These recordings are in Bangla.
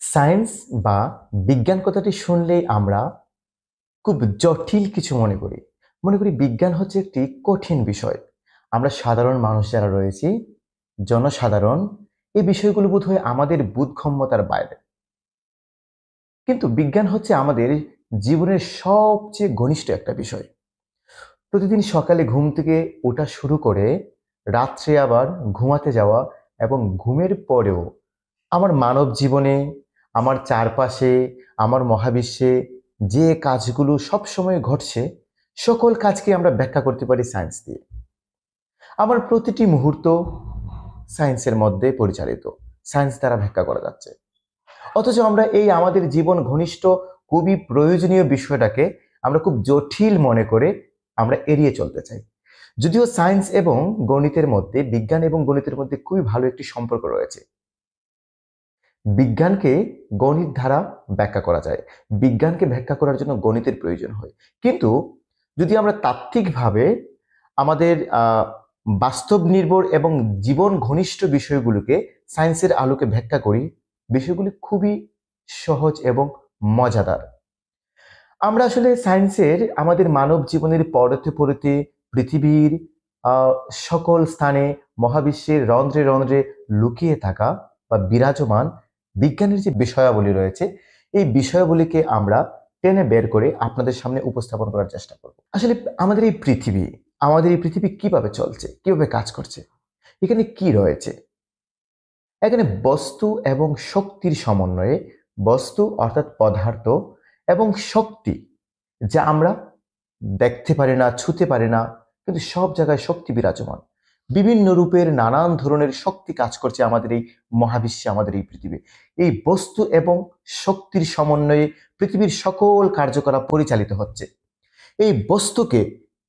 সায়েন্স বা বিজ্ঞান কথাটি শুনলেই আমরা খুব জটিল কিছু মনে করি বিজ্ঞান হচ্ছে একটি কঠিন বিষয়। আমরা সাধারণ মানুষ যারা রয়েছি, জনসাধারণ, এই বিষয়গুলো বোধহয় আমাদের বোধগম্যতার বাইরে। কিন্তু বিজ্ঞান হচ্ছে আমাদের জীবনের সবচেয়ে ঘনিষ্ঠ একটা বিষয়। প্রতিদিন সকালে ঘুম থেকে ওঠা শুরু করে রাত্রে আবার ঘুমাতে যাওয়া এবং ঘুমের পরেও আমার মানব জীবনে, আমার চারপাশে, আমার মহাবিশ্বে যে কাজগুলো সব সময় ঘটছে, সকল কাজকে আমরা ব্যাখ্যা করতে পারি সায়েন্স দিয়ে। আমার প্রতিটি মুহূর্ত সায়েন্সের মধ্যে পরিচালিত, সায়েন্স দ্বারা ব্যাখ্যা করা যাচ্ছে। অথচ আমরা এই আমাদের জীবন ঘনিষ্ঠ খুবই প্রয়োজনীয় বিষয়টাকে আমরা খুব জটিল মনে করে আমরা এড়িয়ে চলতে চাই। যদিও সায়েন্স এবং গণিতের মধ্যে, বিজ্ঞান এবং গণিতের মধ্যে খুবই ভালো একটি সম্পর্ক রয়েছে। বিজ্ঞানকে গণিত দ্বারা ব্যাখ্যা করা যায়, বিজ্ঞানকে ব্যাখ্যা করার জন্য গণিতের প্রয়োজন হয়। কিন্তু যদি আমরা তাত্ত্বিকভাবে আমাদের বাস্তব নির্ভর এবং জীবন ঘনিষ্ঠ বিষয়গুলোকে সায়েন্সের আলোকে ব্যাখ্যা করি, বিষয়গুলি খুবই সহজ এবং মজাদার। আমরা আসলে সায়েন্সের আমাদের মানব জীবনের পরতে পরতে পৃথিবীর সকল স্থানে, মহাবিশ্বের রন্ধ্রে রন্ধ্রে লুকিয়ে থাকা বা বিরাজমান বিজ্ঞানের যে বিষয়াবলী রয়েছে, এই বিষয়াবলীকে আমরা টেনে বের করে আপনাদের সামনে উপস্থাপন করার চেষ্টা করব। আসলে আমাদের এই পৃথিবী কিভাবে চলছে, কিভাবে কাজ করছে, এখানে কি রয়েছে? এখানে বস্তু এবং শক্তির সমন্বয়ে, বস্তু অর্থাৎ পদার্থ এবং শক্তি, যা আমরা দেখতে পারি না, ছুঁতে পারি না, কিন্তু সব জায়গায় শক্তি বিরাজমান। বিভিন্ন রূপের নানান ধরনের শক্তি কাজ করছে আমাদের এই মহাবিশ্বে, আমাদের এই পৃথিবী। এই বস্তু এবং শক্তির সমন্বয়ে পৃথিবীর সকল কার্যকলাপ পরিচালিত হচ্ছে। এই বস্তুকে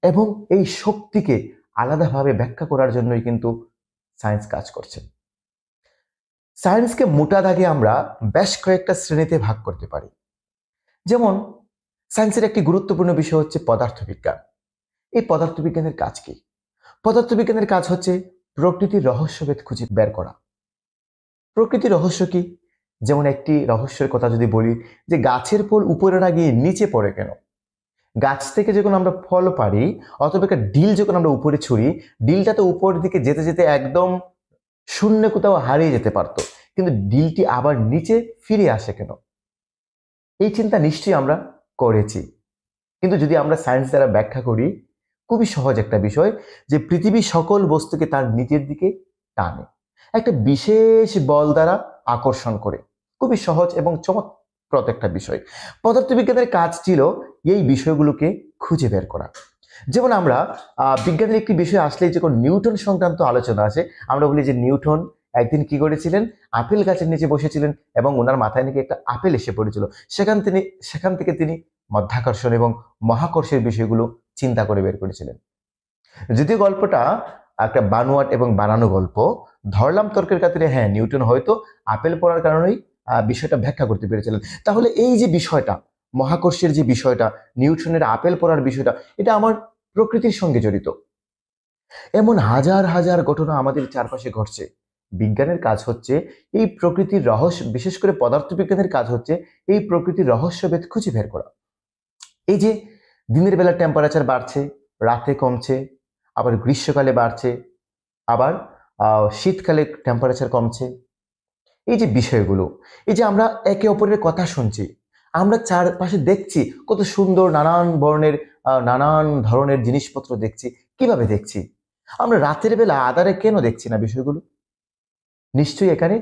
এবং এই শক্তিকে আলাদাভাবে ব্যাখ্যা করার জন্যই কিন্তু সায়েন্স কাজ করছে। সায়েন্সকে মোটা দাগে আমরা বেশ কয়েকটা শ্রেণীতে ভাগ করতে পারি। যেমন সায়েন্সের একটি গুরুত্বপূর্ণ বিষয় হচ্ছে পদার্থবিজ্ঞান। এই পদার্থবিজ্ঞানের কাজ কি? পদার্থবিজ্ঞানের কাজ হচ্ছে প্রকৃতির রহস্যভেদ খুঁজে বের করা। প্রকৃতির রহস্য কি? যেমন একটি রহস্যের কথা যদি বলি, যে গাছের ফল উপরে না গিয়ে নিচে পড়ে কেন? গাছ থেকে যখন আমরা ফল পারি, অথবা একটা ডিল যখন আমরা উপরে ছুড়ি, ডিলটা তো উপরের দিকে যেতে যেতে একদম শূন্য কোথাও হারিয়ে যেতে পারতো, কিন্তু ডিলটি আবার নিচে ফিরে আসে কেন? এই চিন্তা নিশ্চয়ই আমরা করেছি। কিন্তু যদি আমরা সায়েন্স দ্বারা ব্যাখ্যা করি, খুবই সহজ একটা বিষয়, যে পৃথিবী সকল বস্তুকে তার নিজের দিকে টানে, একটা বিশেষ বল দ্বারা আকর্ষণ করে। খুবই সহজ এবং চমকপ্রদ একটা বিষয়। পদার্থবিজ্ঞানের কাজ ছিল এই বিষয়গুলোকে খুঁজে বের করা। যেমন আমরা বিজ্ঞানের একটি বিষয় আসলেই যখন নিউটন সংক্রান্ত আলোচনা আসে, আমরা বলি যে নিউটন একদিন কি করেছিলেন, আপেল গাছের নিচে বসেছিলেন এবং ওনার মাথায় নাকি একটা আপেল এসে পড়েছিল। সেখান থেকে তিনি মাধ্যাকর্ষণ এবং মহাকর্ষের বিষয়গুলো চিন্তা করে বের করেছিলেন। যদিও গল্পটা একটা বানোয়াট এবং বানানো গল্প, ধরলাম তর্কের খাতিরে হ্যাঁ, নিউটন হয়তো আপেল পড়ার কারণেই বিষয়টা ব্যাখ্যা করতে পেরেছিলেন। তাহলে এই যে বিষয়টা, মহাকর্ষের যে বিষয়টা, নিউটনের আপেল পড়ার বিষয়টা, এটা আমার প্রকৃতির সঙ্গে জড়িত। এমন হাজার হাজার ঘটনা আমাদের চারপাশে ঘটছে। বিজ্ঞানের কাজ হচ্ছে এই প্রকৃতির রহস্য, বিশেষ করে পদার্থবিজ্ঞানের কাজ হচ্ছে এই প্রকৃতির রহস্যভেদ খুঁজে বের করা। এই যে দিনের বেলা টেম্পারেচার বাড়ছে, রাতে কমছে, আবার গ্রীষ্মকালে বাড়ছে, আবার শীতকালে টেম্পারেচার কমছে, এই যে বিষয়গুলো, এই যে আমরা একে অপরের কথা শুনছি, আমরা চারপাশে দেখছি কত সুন্দর নানান বর্ণের নানান ধরনের জিনিসপত্র দেখছি। কিভাবে দেখছি? আমরা রাতের বেলা আঁধারে কেন দেখছি না বিষয়গুলো? নিশ্চয়ই এখানে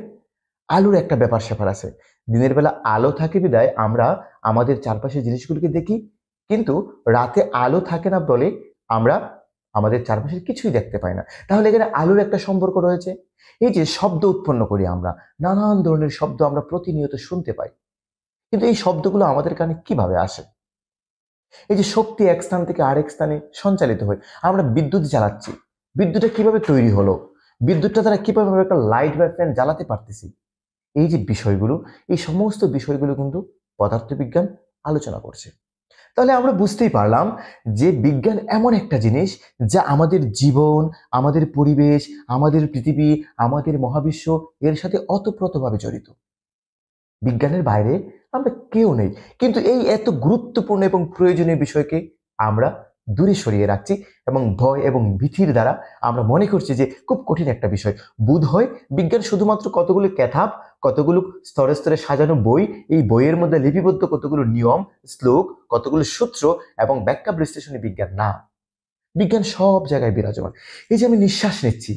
আলোর একটা ব্যাপার স্যাপার আছে। দিনের বেলা আলো থাকে বিধায় আমরা আমাদের চারপাশের জিনিসগুলোকে দেখি, কিন্তু রাতে আলো থাকে না বলে আমরা আমাদের চারপাশের কিছুই দেখতে পাই না। তাহলে এখানে আলোর একটা সম্পর্ক রয়েছে। এই যে শব্দ উৎপন্ন করি আমরা, নানান ধরনের শব্দ আমরা প্রতিনিয়ত শুনতে পাই, কিন্তু এই শব্দগুলো আমাদের কানে কিভাবে আসে? এই যে শক্তি এক স্থান থেকে আরেক স্থানে সঞ্চালিত হয়, আমরা বিদ্যুৎ জ্বালাচ্ছি, বিদ্যুৎটা কিভাবে তৈরি হলো, বিদ্যুৎটা দ্বারা কিভাবে একটা লাইট বা ফ্যান জ্বালাতে পারতেছি, এই যে বিষয়গুলো, এই সমস্ত বিষয়গুলো কিন্তু পদার্থবিজ্ঞান আলোচনা করছে। তাহলে আমরা বুঝতেই পারলাম যে বিজ্ঞান এমন একটা জিনিস যা আমাদের জীবন, আমাদের পরিবেশ, আমাদের পৃথিবী, আমাদের মহাবিশ্ব এর সাথে ওতপ্রোতভাবে জড়িত। বিজ্ঞানের বাইরে আমরা কেউ নেই, কিন্তু এই এত গুরুত্বপূর্ণ এবং প্রয়োজনীয় বিষয়কে আমরা দূরে সরিয়ে রাখছি এবং ভয় এবং ভীতির দ্বারা আমরা মনে করছি যে খুব কঠিন একটা বিষয়। বোধ হয় বিজ্ঞান শুধুমাত্র কতগুলো কেতাব, কতগুলো স্তরে স্তরে সাজানো বই, এই বইয়ের মধ্যে লিপিবদ্ধ কতগুলো নিয়ম, শ্লোক, কতগুলো সূত্র এবং ব্যাখ্যা বিশ্লেষণী বিজ্ঞান না। বিজ্ঞান সব জায়গায় বিরাজমান। এই যে আমি নিঃশ্বাস নিচ্ছি,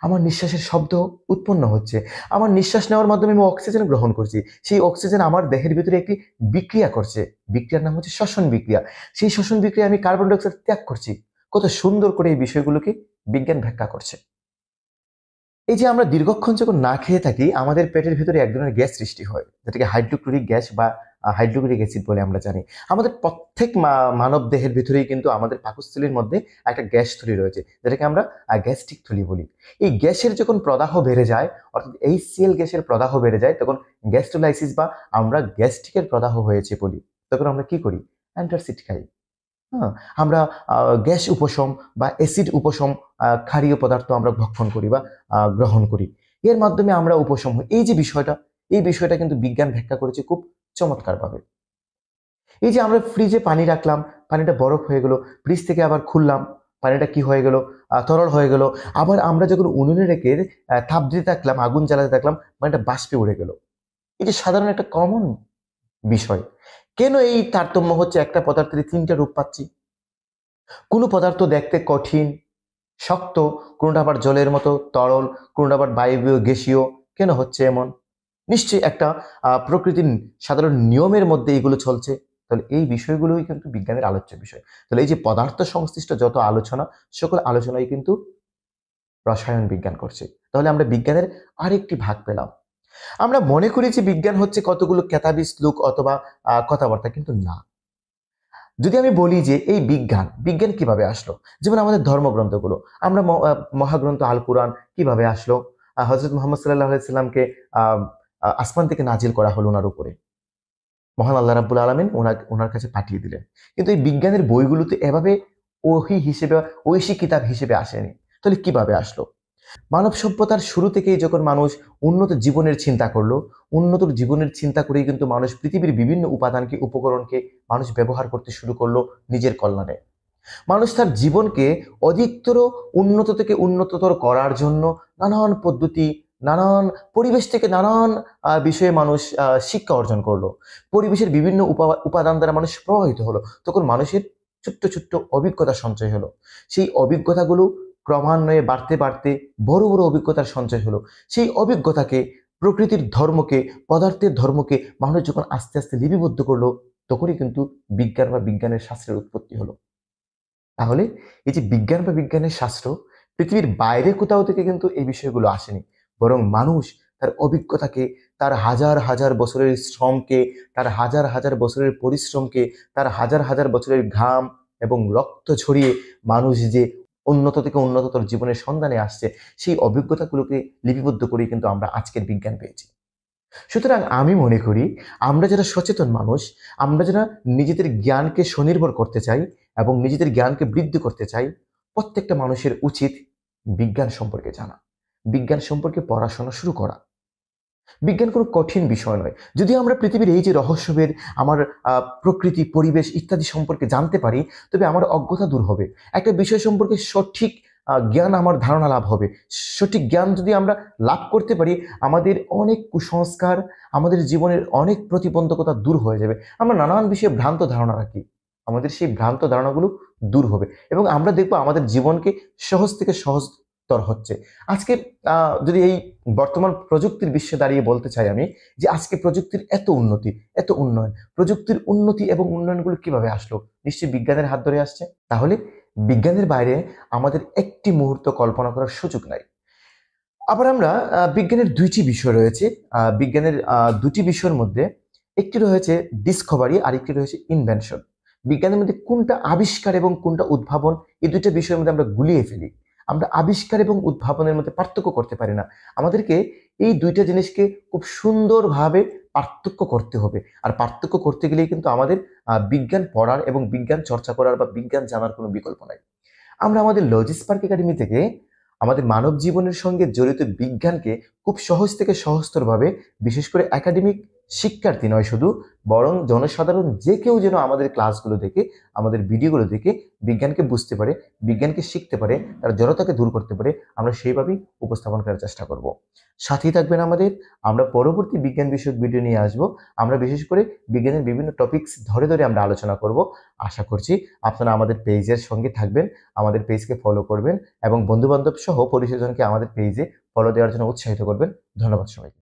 আমার নিঃশ্বাসের শব্দ উৎপন্ন হচ্ছে, আমার নিঃশ্বাস নেওয়ার মাধ্যমে আমি অক্সিজেন গ্রহণ করছি, সেই অক্সিজেন আমার দেহের ভিতরে একটি বিক্রিয়া করছে, বিক্রিয়ার নাম হচ্ছে শ্বসন বিক্রিয়া। সেই শ্বসন বিক্রিয়া আমি কার্বন ডাই অক্সাইড ত্যাগ করছি। কত সুন্দর করে এই বিষয়গুলোকে বিজ্ঞান ব্যাখ্যা করছে। এই যে আমরা দীর্ঘক্ষণ যখন না খেয়ে থাকি, আমাদের পেটের ভিতরে এক ধরনের গ্যাস সৃষ্টি হয়, যেটাকে হাইড্রোক্লোরিক গ্যাস বা হাইড্রোক্লোরিক অ্যাসিড বলে আমরা জানি। আমাদের প্রত্যেক মানব দেহের ভিতরেই কিন্তু আমাদের পাকস্থলীর মধ্যে একটা গ্যাস থলি রয়েছে, যেটাকে আমরা গ্যাস্ট্রিক থলি বলি। এই গ্যাসের যখন প্রদাহ বেড়ে যায়, অর্থাৎ HCl গ্যাসের প্রদাহ বেড়ে যায়, তখন গ্যাস্ট্রোলাইসিস বা আমরা গ্যাস্ট্রিকের প্রদাহ হয়েছে বলি। তখন আমরা কি করি? অ্যান্টাসিড খাই। হ্যাঁ, আমরা গ্যাস উপশম বা অ্যাসিড উপশম ক্ষারীয় পদার্থ আমরা ভক্ষণ করি বা গ্রহণ করি। এর মাধ্যমে আমরা উপশম হই। এই বিষয়টা কিন্তু বিজ্ঞান ব্যাখ্যা করেছে খুব চমৎকারভাবে। এই যে আমরা ফ্রিজে পানি রাখলাম, পানিটা বরফ হয়ে গেল, ফ্রিজ থেকে আবার খুললাম, পানিটা কি হয়ে গেল? তরল হয়ে গেল। আবার আমরা যখন উনুনে রেখে তাপ দিতে থাকলাম, আগুন জ্বালাতে থাকলাম, পানিটা বাষ্পে উড়ে গেল। এই যে সাধারণ একটা কমন বিষয়। কেন এই তারতম্য হচ্ছে? একটা পদার্থের তিনটা রূপ পাচ্ছি। কোনো পদার্থ দেখতে কঠিন, শক্ত, কোনোটা আবার জলের মতো তরল, কোনোটা আবার বায়বীয়, গ্যাসীয়। কেন হচ্ছে এমন? নিশ্চয়ই একটা প্রকৃতির সাধারণ নিয়মের মধ্যে এগুলো চলছে। তাহলে এই বিষয়গুলোই কিন্তু বিজ্ঞানের আলোচ্য বিষয়। তাহলে এই যে পদার্থ সংশ্লিষ্ট যত আলোচনা, সকল আলোচনাই কিন্তু রসায়ন বিজ্ঞান করছে। তাহলে আমরা বিজ্ঞানের আরেকটি ভাগ পেলাম। আমরা মনে করি যে বিজ্ঞান হচ্ছে কতগুলো কেতাবি শ্লোক অথবা কথাবার্তা, কিন্তু না। যদি আমি বলি যে এই বিজ্ঞান কিভাবে আসলো, যেমন আমাদের ধর্মগ্রন্থগুলো, আমরা মহাগ্রন্থ আল কোরআন কিভাবে আসলো? হযরত মুহাম্মদ সাল্লাল্লাহু আলাইহি সাল্লামকে আসমান থেকে নাজিল করা হলো ওনার উপরে, মহান আল্লাহ রাব্বুল আলামিন ওনার কাছে পাঠিয়ে দিলেন। কিন্তু এই বিজ্ঞানের বইগুলোতে এভাবে ওহী হিসেবে, ঐশী কিতাব হিসেবে আসেনি। তাহলে কিভাবে আসলো? মানব সভ্যতার শুরু থেকেই যখন মানুষ উন্নত জীবনের চিন্তা করলো, উন্নত জীবনের চিন্তা করেই কিন্তু মানুষ পৃথিবীর বিভিন্ন উপাদানকে, উপকরণকে মানুষ ব্যবহার করতে শুরু করলো নিজের কল্যাণে। মানুষ তার জীবনকে অধিকতর উন্নত থেকে উন্নততর করার জন্য নানান পদ্ধতি, নানান পরিবেশ থেকে নানান বিষয়ে মানুষ শিক্ষা অর্জন করলো। পরিবেশের বিভিন্ন উপাদান দ্বারা মানুষ প্রভাবিত হলো। তখন মানুষের ছোট্ট ছোট্ট অভিজ্ঞতা সঞ্চয় হলো। সেই অভিজ্ঞতাগুলো ক্রমান্বয়ে বাড়তে বাড়তে বড় বড় অভিজ্ঞতার সঞ্চয় হলো। সেই অভিজ্ঞতাকে, প্রকৃতির ধর্মকে, পদার্থের ধর্মকে মানুষ যখন আস্তে আস্তে লিপিবদ্ধ করলো, তখনই কিন্তু বিজ্ঞান বা বিজ্ঞানের শাস্ত্রের উৎপত্তি হলো। তাহলে এই যে বিজ্ঞান বা বিজ্ঞানের শাস্ত্র, পৃথিবীর বাইরে কোথাও থেকে কিন্তু এই বিষয়গুলো আসেনি, বরং মানুষ তার অভিজ্ঞতাকে, তার হাজার হাজার বছরের শ্রমকে, তার হাজার হাজার বছরের পরিশ্রমকে, তার হাজার হাজার বছরের ঘাম এবং রক্ত ঝরিয়ে মানুষ যে উন্নত থেকে উন্নততর জীবনের সন্ধানে আসছে, সেই অভিজ্ঞতাগুলোকে লিপিবদ্ধ করেই কিন্তু আমরা আজকের বিজ্ঞান পেয়েছি। সুতরাং আমি মনে করি, আমরা যারা সচেতন মানুষ, আমরা যারা নিজেদের জ্ঞানকে স্বনির্ভর করতে চাই এবং নিজেদের জ্ঞানকে বৃদ্ধি করতে চাই, প্রত্যেকটা মানুষের উচিত বিজ্ঞান সম্পর্কে জানা, বিজ্ঞান সম্পর্কে পড়াশোনা শুরু করা। বিজ্ঞান কোনো কঠিন বিষয় নয়। যদি আমরা পৃথিবীর এই যে রহস্যভেদ, আমার প্রকৃতি, পরিবেশ ইত্যাদি সম্পর্কে জানতে পারি, তবে আমার অজ্ঞতা দূর হবে। একটা বিষয় সম্পর্কে সঠিক জ্ঞান, আমার ধারণা লাভ হবে। সঠিক জ্ঞান যদি আমরা লাভ করতে পারি, আমাদের অনেক কুসংস্কার, আমাদের জীবনের অনেক প্রতিবন্ধকতা দূর হয়ে যাবে। আমরা নানান বিষয়ে ভ্রান্ত ধারণা রাখি, আমাদের সেই ভ্রান্ত ধারণাগুলো দূর হবে এবং আমরা দেখবো আমাদের জীবনকে সহজ থেকে সহজতর হচ্ছে। আজকে যদি এই বর্তমান প্রযুক্তির বিশ্বে দাঁড়িয়ে বলতে চাই আমি, যে আজকে প্রযুক্তির এত উন্নতি, এত উন্নয়ন, প্রযুক্তির উন্নতি এবং উন্নয়নগুলো কিভাবে আসলো? নিশ্চয়ই বিজ্ঞানের হাত ধরে আসছে। তাহলে বিজ্ঞানের বাইরে আমাদের একটি মুহূর্ত কল্পনা করার সুযোগ নাই। আবার আমরা বিজ্ঞানের দুইটি বিষয় রয়েছে। বিজ্ঞানের দুটি বিষয়ের মধ্যে একটি রয়েছে ডিসকভারি, আরেকটি রয়েছে ইনভেনশন। বিজ্ঞানের মধ্যে কোনটা আবিষ্কার এবং কোনটা উদ্ভাবন, এই দুইটা বিষয়ের মধ্যে আমরা গুলিয়ে ফেলি। আমরা আবিষ্কার এবং উদ্ভাবনের মধ্যে পার্থক্য করতে পারি না। আমাদেরকে এই দুইটা জিনিসকে খুব সুন্দরভাবে পার্থক্য করতে হবে। আর পার্থক্য করতে গেলেই কিন্তু আমাদের বিজ্ঞান পড়ার এবং বিজ্ঞান চর্চা করার বা বিজ্ঞান জানার কোনো বিকল্প নাই। আমরা আমাদের লজিক স্পার্ক একাডেমি থেকে আমাদের মানব জীবনের সঙ্গে জড়িত বিজ্ঞানকে খুব সহজ থেকে সহজতরভাবে, বিশেষ করে একাডেমিক শিক্ষার্থী নয় শুধু, বরং জনসাধারণ যে কেউ যেন আমাদের ক্লাসগুলো দেখে, আমাদের ভিডিওগুলো দেখে বিজ্ঞানকে বুঝতে পারে, বিজ্ঞানকে শিখতে পারে, তার জড়তাকে দূর করতে পারে, আমরা সেইভাবেই উপস্থাপন করার চেষ্টা করব। সাথেই থাকবেন আমাদের। আমরা পরবর্তী বিজ্ঞান বিষয়ক ভিডিও নিয়ে আসব। আমরা বিশেষ করে বিজ্ঞানের বিভিন্ন টপিকস ধরে ধরে আমরা আলোচনা করব। আশা করছি আপনারা আমাদের পেজের সঙ্গে থাকবেন, আমাদের পেজকে ফলো করবেন এবং বন্ধুবান্ধব সহ পরিচিতজনকে আমাদের পেজে ফলো দেওয়ার জন্য উৎসাহিত করবেন। ধন্যবাদ সবাইকে।